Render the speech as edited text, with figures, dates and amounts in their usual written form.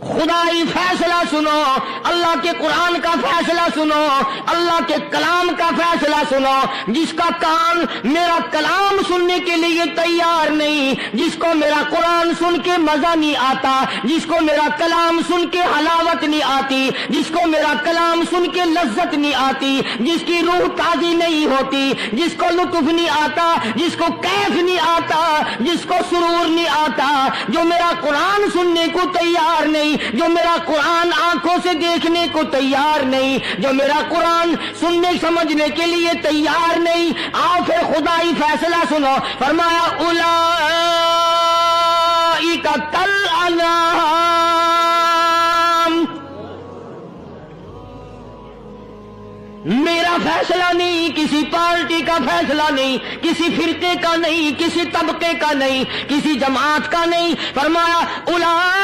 خدائی فیصلہ سنو، اللہ کے قرآن کا فیصلہ سنو، اللہ کے کلام کا فیصلہ سنو۔ جس کا کان میرا کلام سننے کے لیے تیار نہیں، جس کو میرا قرآن سن کے مزہ نہیں آتا، جس کو میرا کلام سن کے حلاوت نہیں آتی، جس کو میرا کلام سن کے لذت نہیں آتی، جس کی روح تازی نہیں ہوتی، جس کو لطف نہیں آتا، جس کو کیف نہیں آتا، جس کو سرور نہیں آتا، جو میرا قرآن سننے کو تیار نہیں، جو میرا قرآن آنکھوں سے دیکھنے کو تیار نہیں، جو میرا قرآن سننے سمجھنے کے لیے تیار نہیں، آؤ پھر خدائی فیصلہ سنو۔ فرمایا اولئک کالانعام، میرا فیصلہ نہیں، کسی پارٹی کا فیصلہ نہیں، کسی فرقے کا نہیں، کسی طبقے کا نہیں، کسی جماعت کا نہیں۔ فرمایا اولئک